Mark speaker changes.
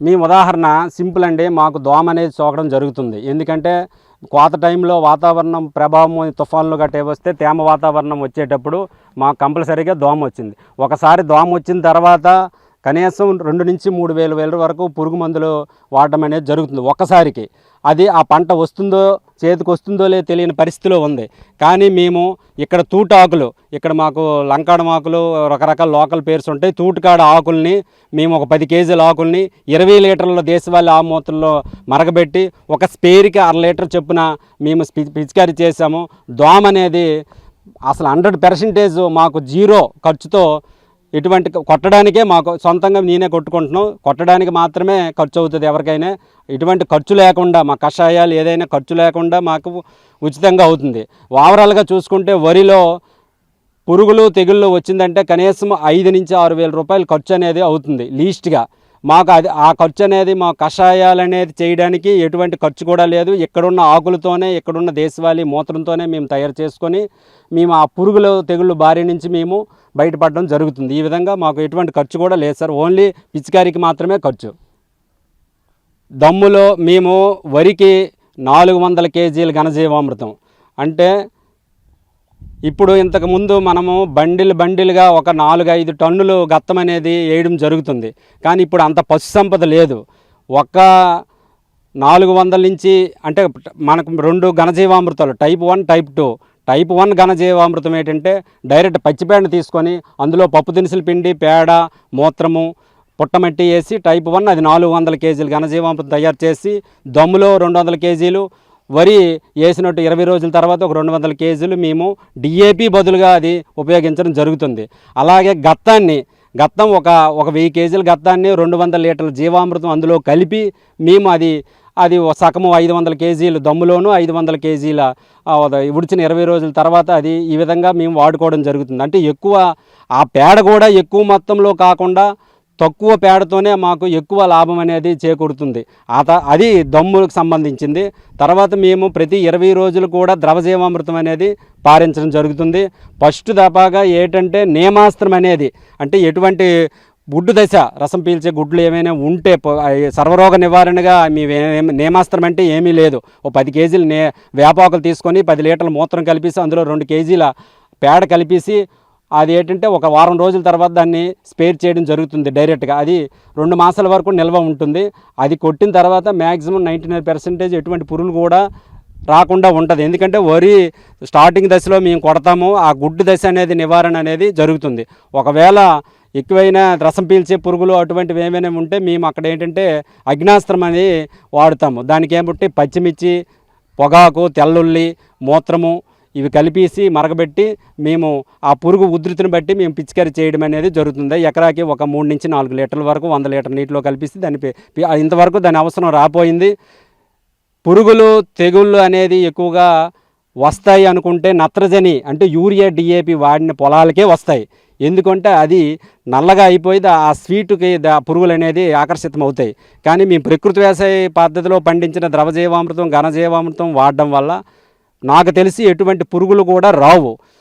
Speaker 1: మీ ఉదాహరణ సింపుల్ అండి. మాకు దోమ అనేది సోకడం జరుగుతుంది. ఎందుకంటే కోత టైంలో వాతావరణం ప్రభావం తుఫాన్లు గట్టే వస్తే తేమ వాతావరణం వచ్చేటప్పుడు మాకు కంపల్సరీగా దోమ వచ్చింది. ఒకసారి దోమ వచ్చిన తర్వాత కనీసం 2,000-3,000 వరకు పురుగు మందులు వాడడం అనేది జరుగుతుంది ఒక్కసారికి. అది ఆ పంట వస్తుందో చేతికి వస్తుందో లేదో తెలియని పరిస్థితిలో ఉంది. కానీ మేము ఇక్కడ తూటాకులు, ఇక్కడ మాకు లంకాడం ఆకులు, రకరకాల లోకల్ పేర్స్ ఉంటాయి. తూటుకాడ ఆకుల్ని మేము ఒక 10 కేజీల ఆకుల్ని 20 లీటర్ల దేశవాళీ ఆమూతుల్లో మరగబెట్టి ఒక స్పేర్కి 1/2 లీటర్ చొప్పున మేము పిచికారీ చేసాము. దోమ అనేది అసలు 100% మాకు జీరో ఖర్చుతో, ఇటువంటి కొట్టడానికే మాకు సొంతంగా నేనే కొట్టుకుంటున్నాం. కొట్టడానికి మాత్రమే ఖర్చు అవుతుంది ఎవరికైనా. ఇటువంటి ఖర్చు లేకుండా మా కషాయాలు ఏదైనా ఖర్చు లేకుండా మాకు ఉచితంగా అవుతుంది. ఓవరాల్గా చూసుకుంటే వరిలో పురుగులు తెగుళ్ళు వచ్చిందంటే కనీసం 5,000-6,000 రూపాయలు ఖర్చు అనేది అవుతుంది లీస్ట్గా. మాకు అది ఆ ఖర్చు అనేది మా కషాయాలు అనేది చేయడానికి ఎటువంటి ఖర్చు కూడా లేదు. ఇక్కడున్న ఆకులతోనే, ఇక్కడున్న దేశవాళీ మూత్రంతోనే మేము తయారు చేసుకొని మేము ఆ పురుగులు తెగుళ్ళు బారి నుంచి మేము బయటపడడం జరుగుతుంది. ఈ విధంగా మాకు ఎటువంటి ఖర్చు కూడా లేదు సార్. ఓన్లీ పిచికారికి మాత్రమే ఖర్చు. దమ్ములో మేము వరికి 400 కేజీల ఘనజీవామృతం, అంటే ఇప్పుడు ఇంతకుముందు మనము బండిలుగా ఒక 4-5 టన్నులు గత్తం అనేది వేయడం జరుగుతుంది. కానీ ఇప్పుడు అంత పశు సంపద లేదు. ఒక 400 నుంచి, అంటే మనకు 2 ఘనజీవామృతాలు, టైప్ 1, టైప్ 2. టైప్ 1 ఘనజీవామృతం ఏంటంటే డైరెక్ట్ పచ్చిపేడను తీసుకొని అందులో పప్పు దినుసుల పిండి, పేడ, మూత్రము, పుట్టమట్టి వేసి టైప్ 1 అది 400 కేజీలు ఘనజీవామృతం తయారు చేసి దమ్ములో 200 కేజీలు, వరి వేసినట్టు 20 రోజుల తర్వాత ఒక 200 కేజీలు మేము డిఏపి బదులుగా అది ఉపయోగించడం జరుగుతుంది. అలాగే గత్తం ఒక 1000 కేజీల గత్తాన్ని 200 లీటర్ల జీవామృతం అందులో కలిపి మేము అది సగము 500 కేజీలు దమ్ములోను, 500 కేజీల ఉడిచిన 20 రోజుల తర్వాత అది ఈ విధంగా మేము వాడుకోవడం జరుగుతుంది. అంటే ఎక్కువ ఆ పేడ కూడా ఎక్కువ మొత్తంలో కాకుండా తక్కువ పేడతోనే మాకు ఎక్కువ లాభం అనేది చేకూరుతుంది. అది దమ్ములకు సంబంధించింది. తర్వాత మేము ప్రతి 20 రోజులు కూడా ద్రవజీవామృతం అనేది పారించడం జరుగుతుంది. ఫస్ట్ దఫాగా ఏంటంటే నేమాస్త్రం అనేది, అంటే ఎటువంటి గుడ్డు దశ రసం పీల్చే గుడ్లు ఏమైనా ఉంటే సర్వరోగ నివారణగా మీ నేమాస్త్రం అంటే ఏమీ లేదు. ఓ 10 కేజీలు వేపాకులు తీసుకొని 10 లీటర్ల మూత్రం కలిపేసి అందులో 2 కేజీల పేడ కలిపేసి అది ఏంటంటే ఒక వారం రోజుల తర్వాత దాన్ని స్పేర్ చేయడం జరుగుతుంది డైరెక్ట్గా. అది 2 మాసాల వరకు నిల్వ ఉంటుంది. అది కొట్టిన తర్వాత మ్యాక్సిమం 99% ఎటువంటి పురుగులు కూడా రాకుండా ఉంటుంది. ఎందుకంటే వరి స్టార్టింగ్ దశలో మేము కొడతాము, ఆ గుడ్డు దశ అనేది నివారణ అనేది జరుగుతుంది. ఒకవేళ ఎక్కువైనా రసం పీల్చే పురుగులు అటువంటివి ఏమైనా ఉంటే మేము అక్కడ ఏంటంటే అగ్నాస్త్రం అనేది వాడుతాము. దానికి ఏమిటి పచ్చిమిర్చి, పొగాకు, తెల్లుల్లి, మూత్రము ఇవి కలిపేసి మరగబెట్టి మేము ఆ పురుగు ఉధృతిని బట్టి మేము పిచికారీ చేయడం అనేది జరుగుతుంది. ఎకరాకి ఒక 3-4 లీటర్ల వరకు 100 లీటర్ నీటిలో కలిపిస్తే ఇంతవరకు దాని అవసరం రాపోయింది. పురుగులు తెగుళ్ళు అనేది ఎక్కువగా వస్తాయి అనుకుంటే నత్రజని అంటే యూరియా, డిఏపి వాడిన పొలాలకే వస్తాయి. ఎందుకంటే అది నల్లగా అయిపోయి ఆ స్వీటుకి పురుగులు అనేది ఆకర్షితం అవుతాయి. కానీ మేము ప్రకృతి వ్యవసాయ పద్ధతిలో పండించిన ద్రవజీవామృతం, ఘనజీవామృతం వాడడం వల్ల నాకు తెలిసి ఎటువంటి పురుగులు కూడా రావు.